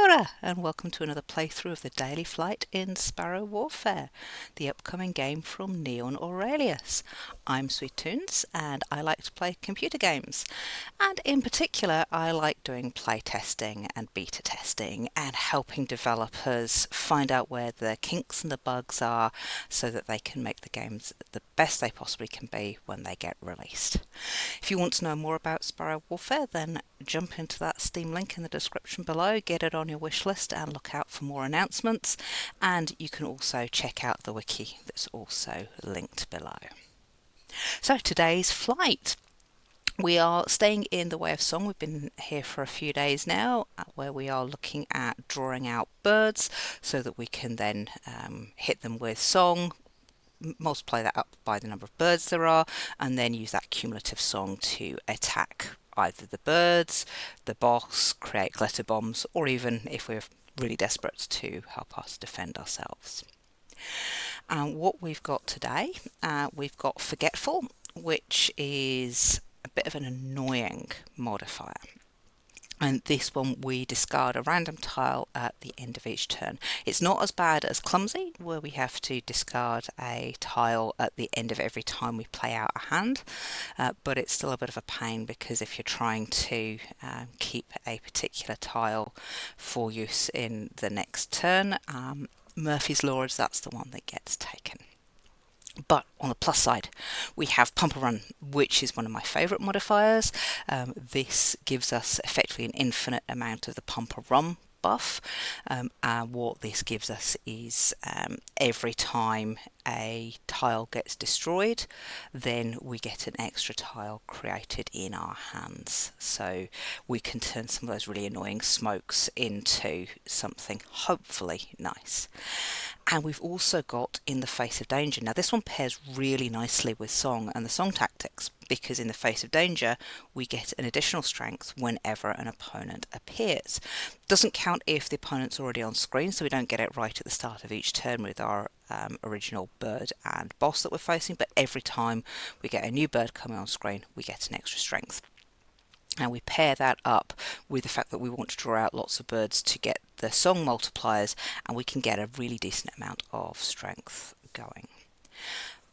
order, and welcome to another playthrough of the Daily Flight in Sparrow Warfare, the upcoming game from Neon Aurelius. I'm Sweet Toons, and I like to play computer games, and in particular I like doing playtesting and beta testing and helping developers find out where the kinks and the bugs are so that they can make the games the best they possibly can be when they get released. If you want to know more about Sparrow Warfare, then jump into that Steam link in the description below, get it on your wish list and look out for more announcements, and you can also check out the wiki that's also linked below. So today's flight. We are staying in the Way of Song. We've been here for a few days now, where we are looking at drawing out birds so that we can then hit them with song, multiply that up by the number of birds there are, and then use that cumulative song to attack either the birds, the boss, create glitter bombs, or even, if we're really desperate, to help us defend ourselves. What we've got today, we've got Forgetful, which is a bit of an annoying modifier. And this one, we discard a random tile at the end of each turn. It's not as bad as Clumsy, where we have to discard a tile at the end of every time we play out a hand, but it's still a bit of a pain because if you're trying to keep a particular tile for use in the next turn, Murphy's Law is that's the one that gets taken. But on the plus side, we have Pump and Run, which is one of my favourite modifiers. This gives us effectively an infinite amount of the Pump and Run buff. And what this gives us is every time a tile gets destroyed, then we get an extra tile created in our hands. So we can turn some of those really annoying smokes into something hopefully nice. And we've also got In the Face of Danger. Now this one pairs really nicely with Song and the Song tactics, because in the face of danger we get an additional strength whenever an opponent appears. Doesn't count if the opponent's already on screen, so we don't get it right at the start of each turn with our original bird and boss that we're facing, but every time we get a new bird coming on screen we get an extra strength. And we pair that up with the fact that we want to draw out lots of birds to get the song multipliers, and we can get a really decent amount of strength going.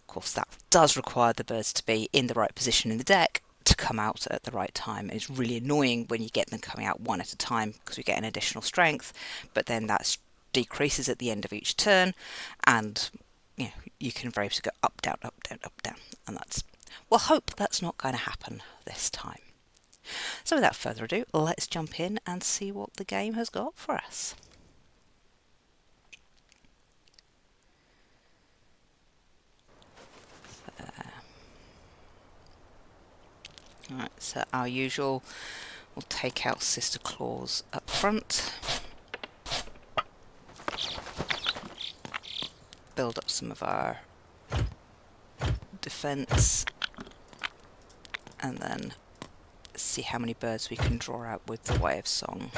Of course, that does require the birds to be in the right position in the deck to come out at the right time. It's really annoying when you get them coming out one at a time because we get an additional strength, but then that decreases at the end of each turn, and you can very much go up, down, up, down, up, down, and we'll hope that's not going to happen this time. So without further ado, let's jump in and see what the game has got for us. Alright, so our usual, we'll take out Sister Claws up front, build up some of our defense, and then see how many birds we can draw out with the Way of Song.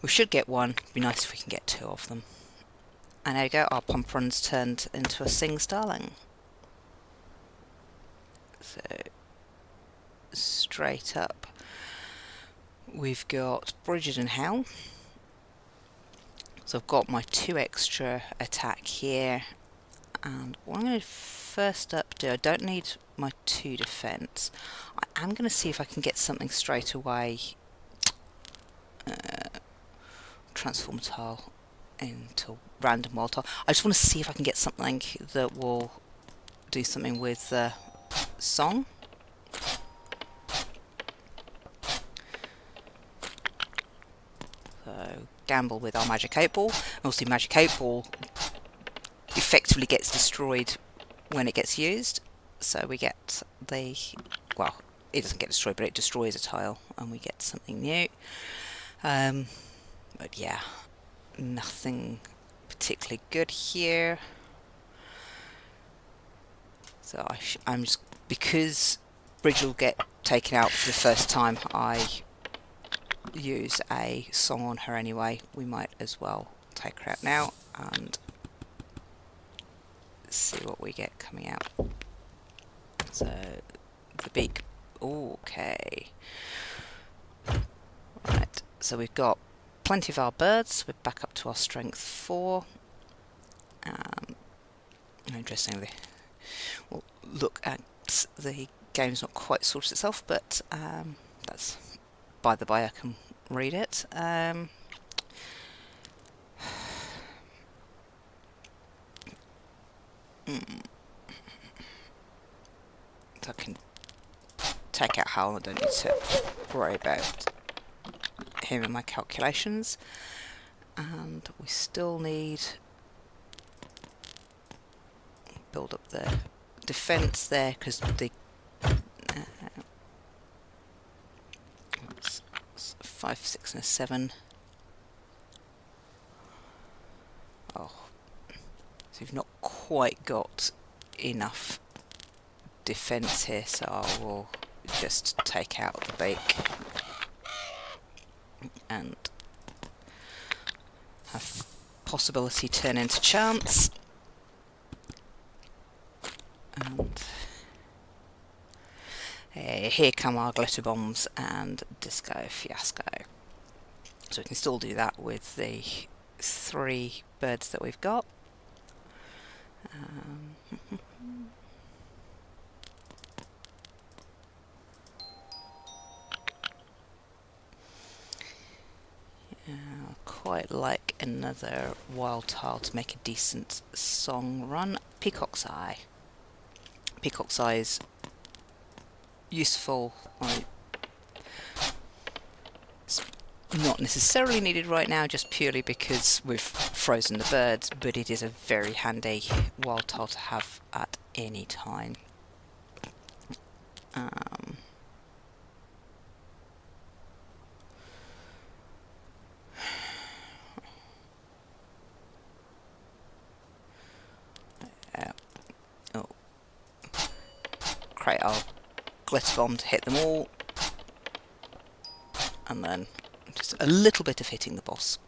We should get one. It'd be nice if we can get two of them. And there we go, our Pump Run's turned into a Sing Starling. So straight up we've got Bridget and Hell. So I've got my 2 extra attack here, and what I'm going to first up do, I don't need my 2 defense. I am going to see if I can get something straight away. Transform a tile into random wild tile. I just want to see if I can get something that will do something with the song. So gamble with our Magic 8 Ball. Obviously Magic 8 Ball effectively gets destroyed when it gets used, so we get well, it doesn't get destroyed, but it destroys a tile and we get something new. But yeah, nothing particularly good here. So I'm just, because Bridge will get taken out for the first time, I use a song on her anyway. We might as well take her out now and see what we get coming out. So the beak. Okay. Right. So we've got plenty of our birds. We're back up to our strength 4. Interestingly, we'll look at the game's not quite sorted itself, but that's by the by. I can read it. So I can take out Hal. I don't need to worry about him in my calculations. And we still need build up the defense there, because the 5, 6 and a 7. Oh, so we've not quite got enough defense here, so I will just take out the bake and have possibility turn into chance. And here come our glitter bombs and disco fiasco. So we can still do that with the 3 birds that we've got. Quite like another wild tile to make a decent song run. Peacock's Eye. Peacock's Eye is useful. It's not necessarily needed right now, just purely because we've frozen the birds, but it is a very handy wild tile to have at any time. Create our glitter bomb to hit them all, and then just a little bit of hitting the boss.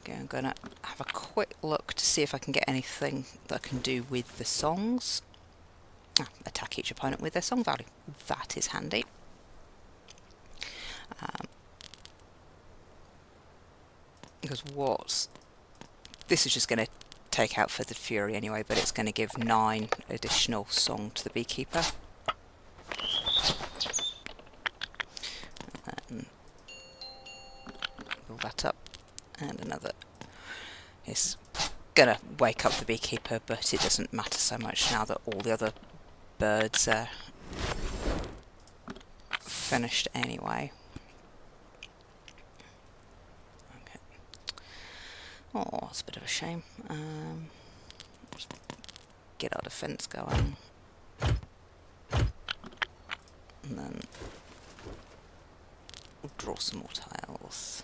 Okay, I'm going to have a quick look to see if I can get anything that I can do with the songs. Attack each opponent with their song value. That is handy. Because this is just going to take out Feathered Fury anyway, but it's going to give 9 additional song to the beekeeper. And build that up. And another. It's gonna wake up the beekeeper, but it doesn't matter so much now that all the other birds are finished anyway. Okay. Oh, that's a bit of a shame. Just get our defense going. And then we'll draw some more tiles.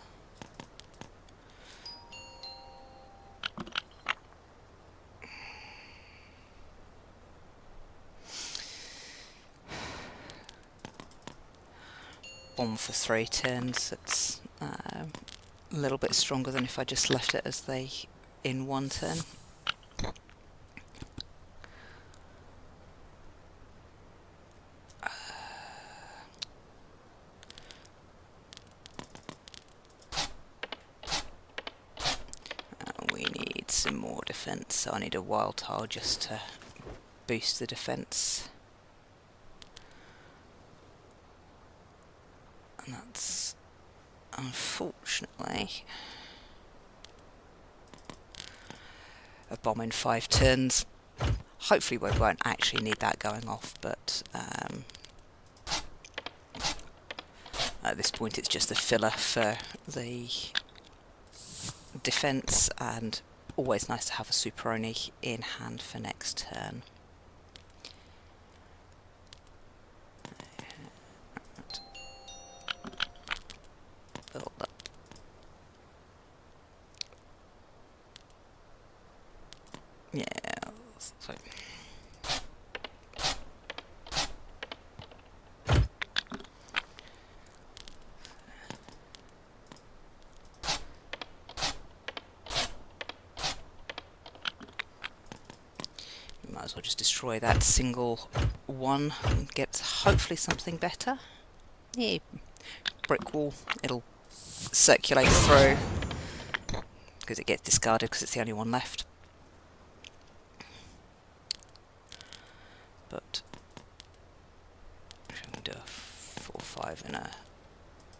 Bomb for 3 turns. It's a little bit stronger than if I just left it as they in 1 turn. We need some more defense, so I need a wild tile just to boost the defense. And that's unfortunately a bomb in 5 turns. Hopefully we won't actually need that going off, but at this point it's just a filler for the defense, and always nice to have a Superoni in hand for next turn. Build up. Yeah, so Might as well just destroy that single one and get hopefully something better. Yeah, brick wall, it'll circulate through because it gets discarded because it's the only one left. But I'm going to do a 4-5 and a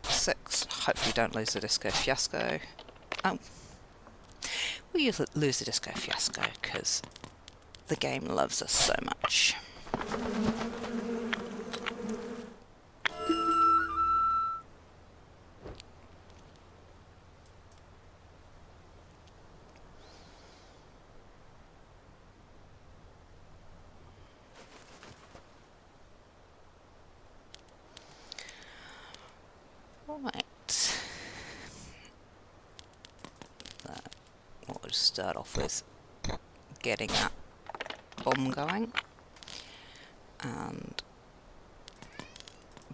6. Hopefully don't lose the disco fiasco. Oh, we lose the disco fiasco because the game loves us so much. Right. We'll just start off with getting that bomb going and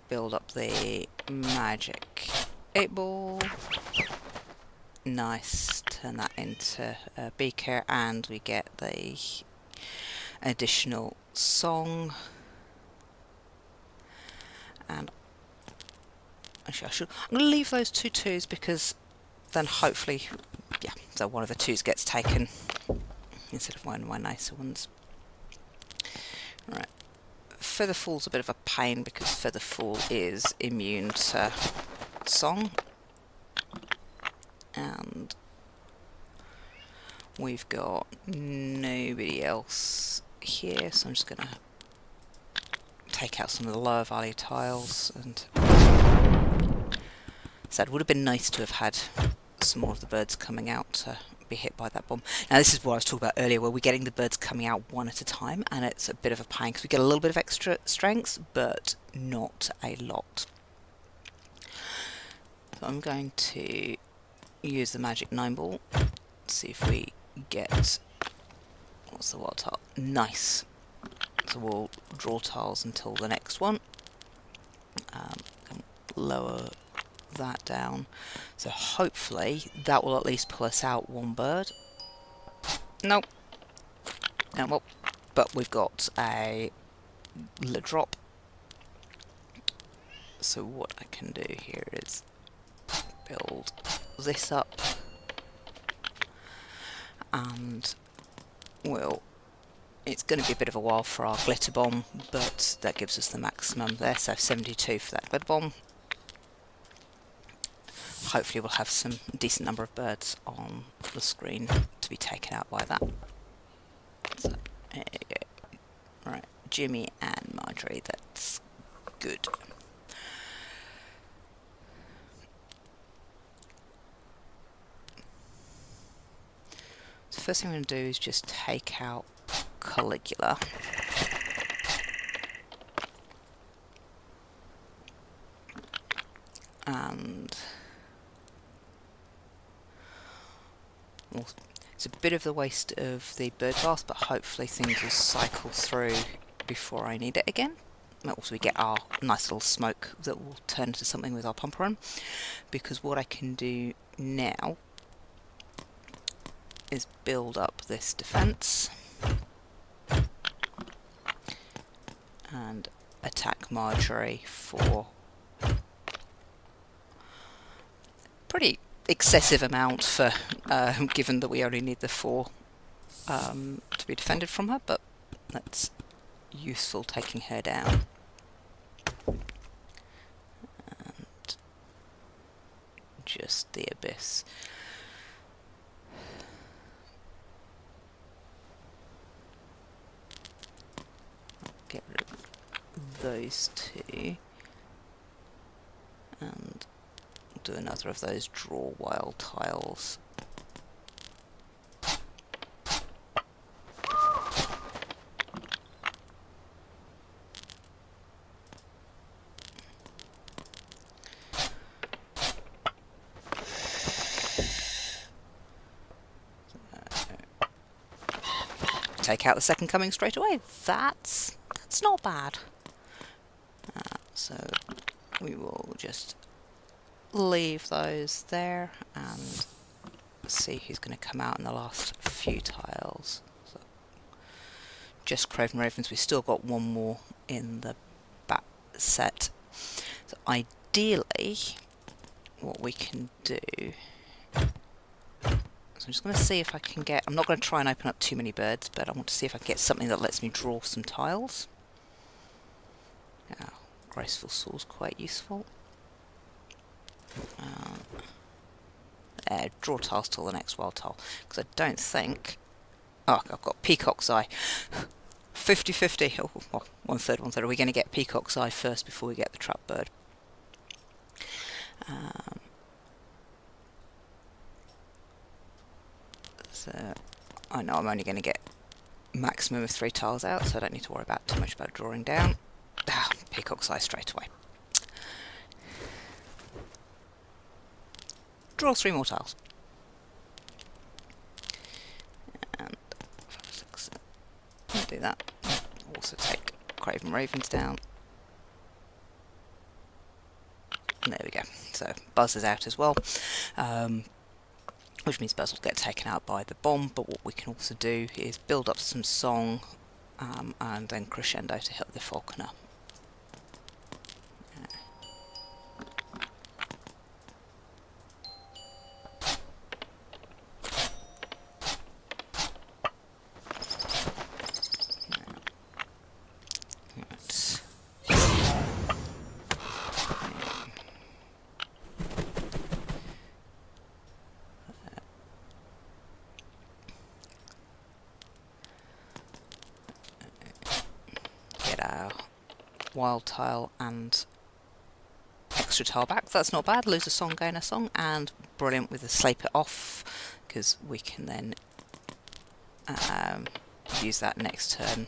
build up the magic 8-ball. Nice. Turn that into a beaker and we get the additional song. And actually I'm going to leave those 2 2s because then hopefully, yeah, so one of the 2s gets taken instead of one of my nicer ones. Right. Featherfall's a bit of a pain because Featherfall is immune to song. And we've got nobody else here, so I'm just going to take out some of the lower value tiles. And so it would have been nice to have had some more of the birds coming out to be hit by that bomb. Now this is what I was talking about earlier, where we're getting the birds coming out one at a time, and it's a bit of a pain because we get a little bit of extra strength, but not a lot. So I'm going to use the magic 9-ball, see if we get, what's the wild tile? Nice. So we'll draw tiles until the next one. And lower that down. So hopefully that will at least pull us out one bird. Nope. No, well, but we've got a drop. So what I can do here is build this up and it's going to be a bit of a while for our glitter bomb, but that gives us the maximum there, so 72 for that glitter bomb. Hopefully we'll have some decent number of birds on the screen to be taken out by that. So there you go. Right, Jimmy and Marjorie, that's good. So first thing I'm going to do is just take out Caligula. And well, it's a bit of the waste of the bird bath, but hopefully things will cycle through before I need it again. Also we get our nice little smoke that will turn into something with our pump run, because what I can do now is build up this defense and attack Marjorie for pretty excessive amount for given that we only need the 4 to be defended from her, but that's useful taking her down. And just the abyss. Get rid of those 2 and do another of those draw wild tiles. Take out the second coming straight away. That's not bad. So we will just leave those there and see who's going to come out in the last few tiles. So just Craven Ravens. We've still got one more in the back set. So ideally, what we can do... So I'm just going to see if I can get... I'm not going to try and open up too many birds, but I want to see if I can get something that lets me draw some tiles. Graceful Saw's quite useful. Draw tiles till the next wild tile, because I don't think... Oh, I've got Peacock's Eye. 50-50. Oh, well, one third. Are we going to get Peacock's Eye first before we get the trap bird? So I know I'm only going to get maximum of 3 tiles out, so I don't need to worry about too much about drawing down. Peacock's Eye straight away. Draw 3 more tiles. And 5, 6, 7. Do that. Also take Craven Ravens down. And there we go. So Buzz is out as well. Which means Buzz will get taken out by the bomb, but what we can also do is build up some song and then crescendo to hit the falconer. Wild tile and extra tile back. That's not bad. Lose a song, gain a song, and brilliant with the Sleep It Off, because we can then use that next turn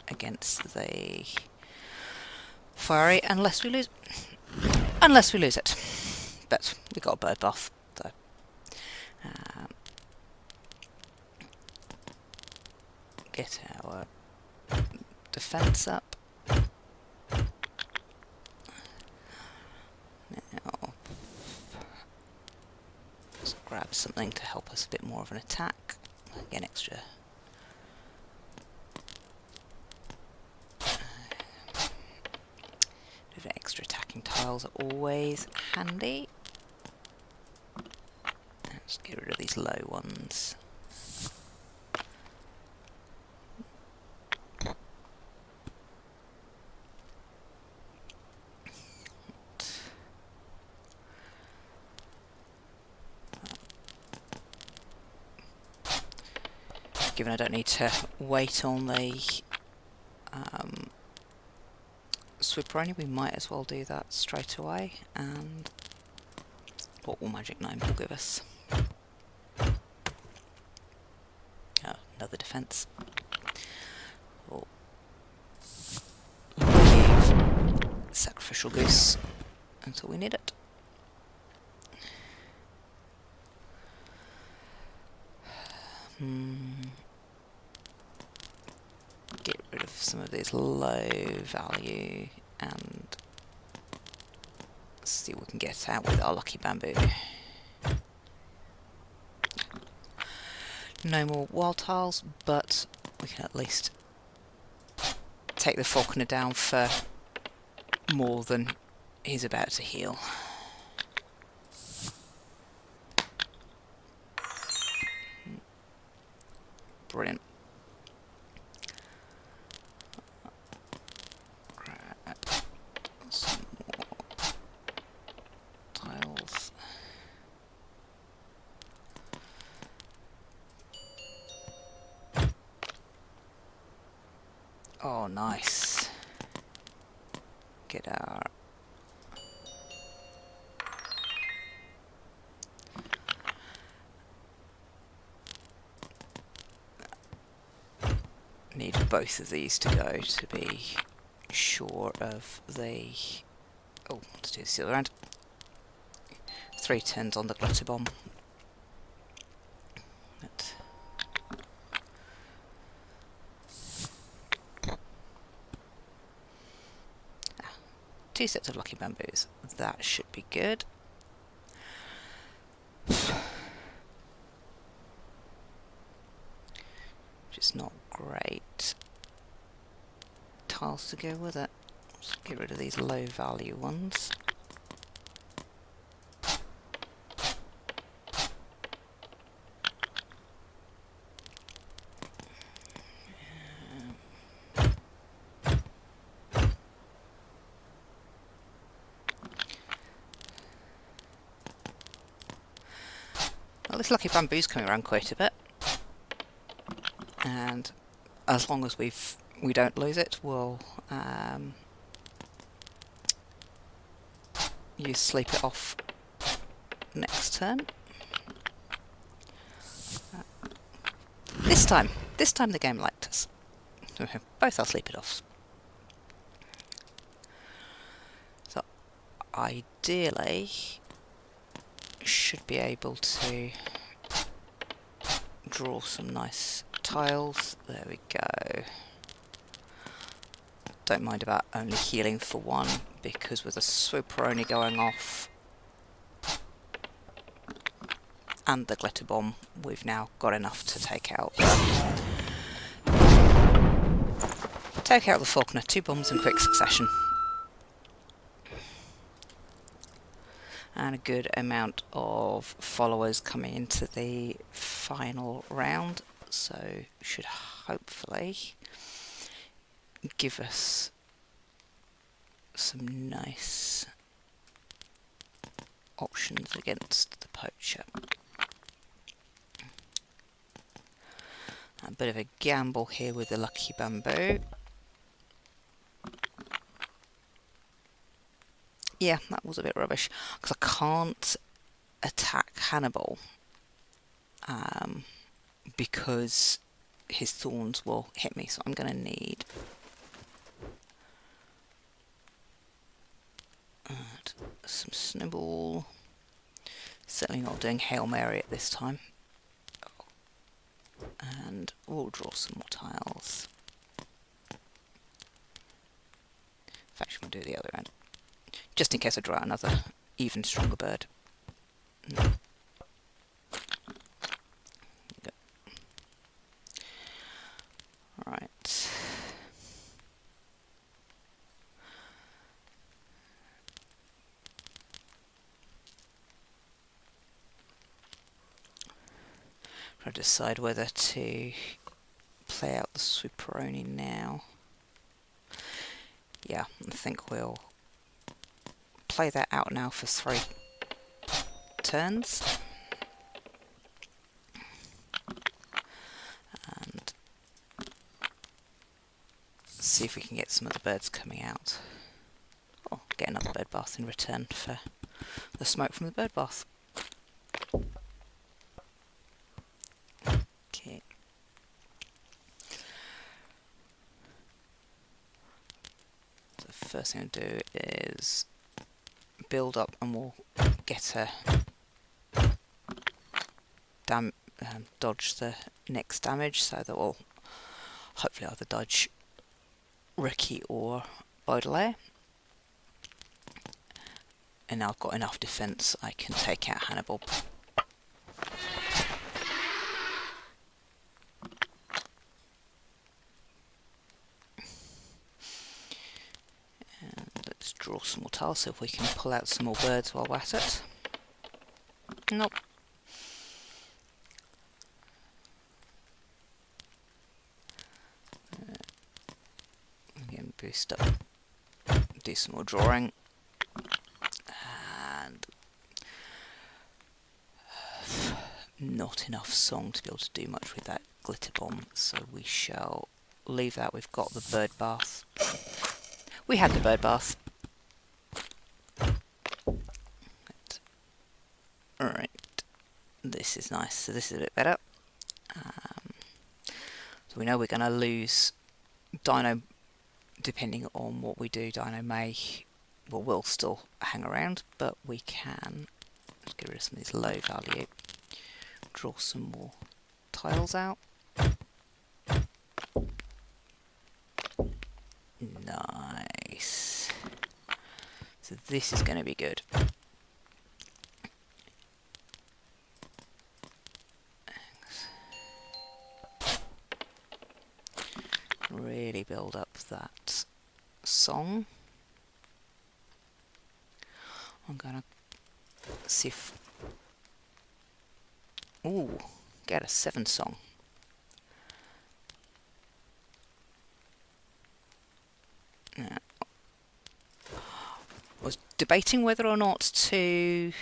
against the fiery, unless we lose it. But we got a bird buff, so get our defense up. Grab something to help us a bit more of an attack. Again, extra. Extra attacking tiles are always handy. Let's get rid of these low ones. Given I don't need to wait on the Swipperoni, we might as well do that straight away. And what will Magic Gnome will give us? Oh, another defense. We'll leave Sacrificial Goose until we need it. Get rid of some of these low value and see what we can get out with our lucky bamboo. No more wild tiles, but we can at least take the falconer down for more than he's about to heal. Brilliant. Grab some more tiles. Oh, nice. Get our need both of these to go to be sure of the... Oh, let's do this the other end. 3 turns on the glitter bomb. But 2 sets of lucky bamboos. That should be good. which is not great. Tiles to go with it. Let's get rid of these low value ones. Well, this lucky bamboo's coming around quite a bit, and as long as we don't lose it, we'll use sleep it off next turn. This time the game liked us. Both our sleep it offs. So ideally, should be able to draw some nice tiles. There we go. Don't mind about only healing for one, because with a Swooperoni going off and the glitter bomb, we've now got enough to take out the Falconer. 2 bombs in quick succession. And a good amount of followers coming into the final round, so should hopefully give us some nice options against the poacher. A bit of a gamble here with the lucky bamboo. Yeah, that was a bit rubbish, because I can't attack Hannibal because his thorns will hit me, so I'm going to need some snowball. Certainly not doing Hail Mary at this time. And we'll draw some more tiles. In fact, we'll do the other end, just in case I draw out another even stronger bird. No. Right. Try to decide whether to play out the Swooperoni now. Yeah, I think we'll play that out now for 3 turns. And see if we can get some of the birds coming out. Or get another bird bath in return for the smoke from the bird bath. Okay. The first thing I'll do is build up, and we'll get a dodge the next damage, so that we'll hopefully either dodge Ricky or Baudelaire. And now I've got enough defense, I can take out Hannibal. And let's draw some more tiles, so if we can pull out some more birds while we're at it. Nope. Again, boost up, do some more drawing, and not enough song to be able to do much with that glitter bomb, so we shall leave that. We've got the bird bath. We had the bird bath. Alright, this is nice, so this is a bit better. So we know we're going to lose Dino. Depending on what we do, Dino will still hang around, but we can, let's get rid of some of these low value, draw some more tiles out. Nice. So this is going to be good. can really build up that song. I'm gonna see if... Ooh, get a 7 song. Yeah. Was debating whether or not to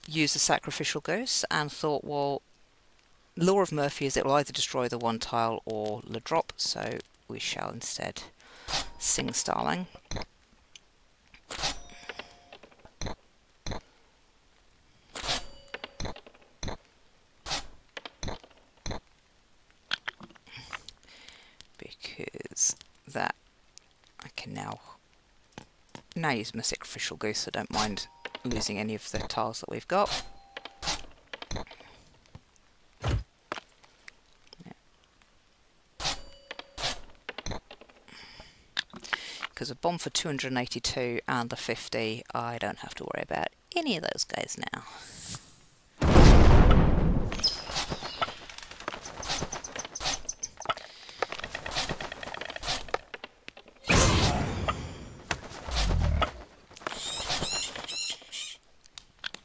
use the sacrificial goose, and thought, well, law of Murphy is it will either destroy the 1 tile or the drop, so we shall instead sing Starling. Because that I can now use my sacrificial goose, so I don't mind losing any of the tiles that we've got. Because a bomb for 282 and the 50, I don't have to worry about any of those guys now.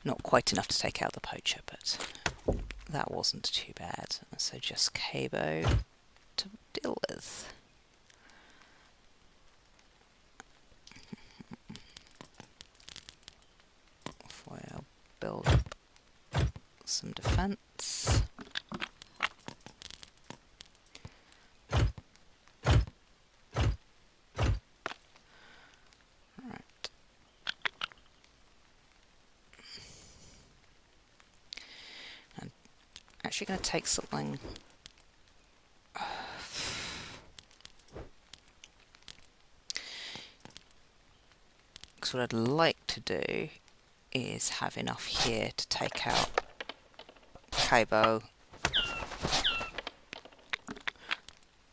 Not quite enough to take out the poacher, but that wasn't too bad. So just Cabo to deal with. I'll build up some defense. Right. I'm actually going to take something. Because what I'd like to do is have enough here to take out Cabo,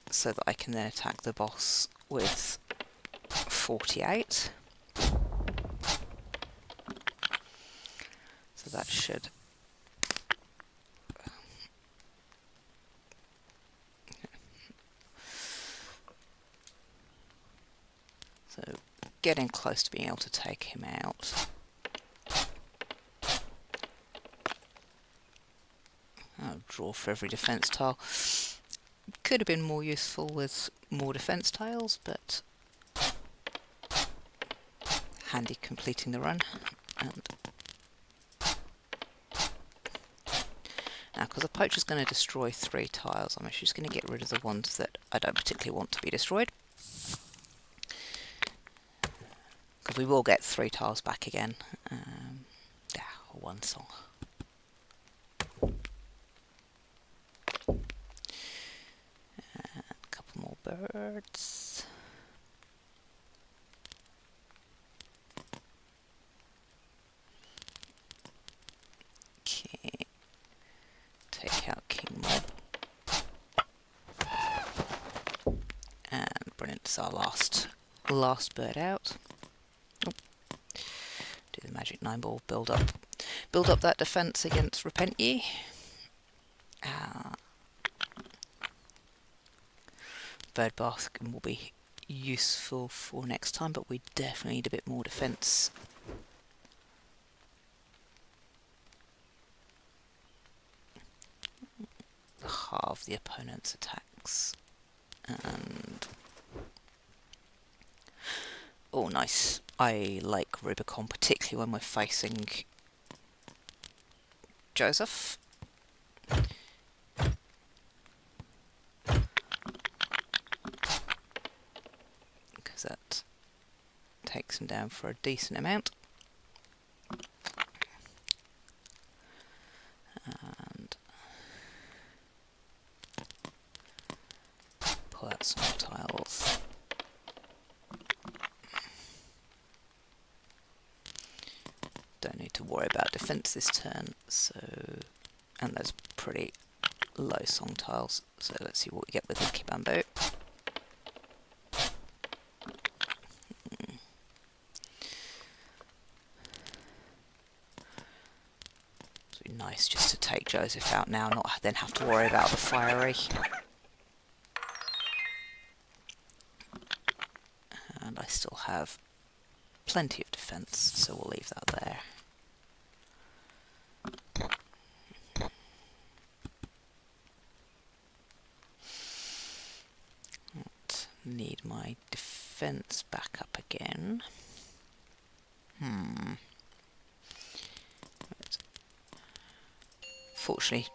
so that I can then attack the boss with 48. So that should... So getting close to being able to take him out. I'll draw for every defense tile. Could have been more useful with more defense tiles, but handy completing the run. And now, because the poacher's going to destroy 3 tiles, I'm actually just going to get rid of the ones that I don't particularly want to be destroyed. Because we will get 3 tiles back again. Yeah, or 1 song. A couple more birds. Okay. Take out King Mob. And brilliant, it's our last bird out. Oh. Do the magic 9 ball, build up that defense against Repent Ye. Bird bath will be useful for next time, but we definitely need a bit more defense. Halve the opponent's attacks. And oh, nice. I like Rubicon, particularly when we're facing Joseph. Because that takes him down for a decent amount. And pull out some tiles. Don't need to worry about defense this turn, so, and there's pretty low song tiles, so let's see what we get with Wiki Bamboo. It'd be nice just to take Joseph out now, not then have to worry about the fiery. have plenty of defence, so we'll leave that there. Need my defence back up again. Fortunately,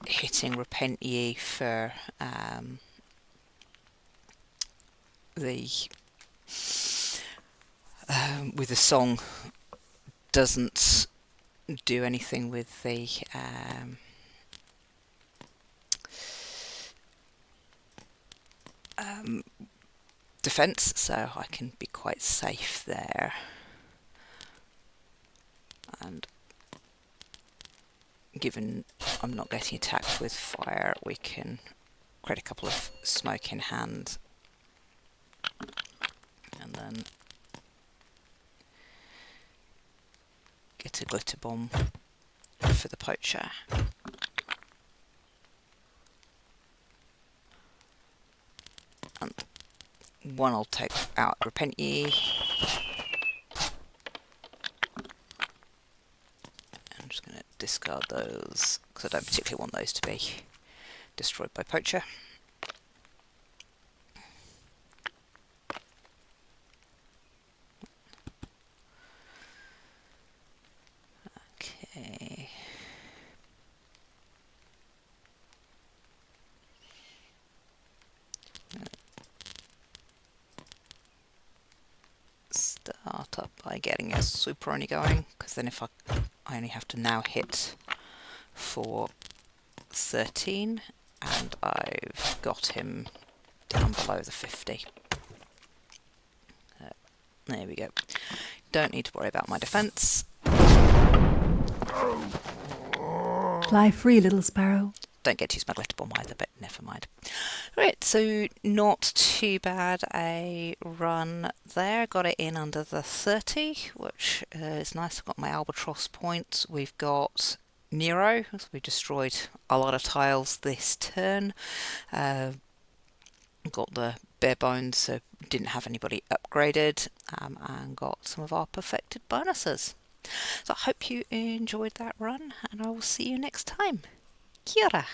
hitting Repent Ye for with the song doesn't do anything with the defence, so I can be quite safe there. And given I'm not getting attacked with fire, we can create a couple of smoke in hand and then get a glitter bomb for the poacher. And one I'll take out Repent Ye. I'm just going to discard those because I don't particularly want those to be destroyed by poacher. Okay. Start up by getting a super only going, because then if I only have to now hit for 13 and I've got him down below the 50. There we go. Don't need to worry about my defence. Fly free, little sparrow. Don't get to use my glitter bomb either, but never mind. Right, so not too bad a run there. Got it in under the 30, which is nice. I've got my albatross points. We've got Nero, so we destroyed a lot of tiles this turn. Got the bare bones, so didn't have anybody upgraded, and got some of our perfected bonuses. So I hope you enjoyed that run, and I will see you next time. Kia ora!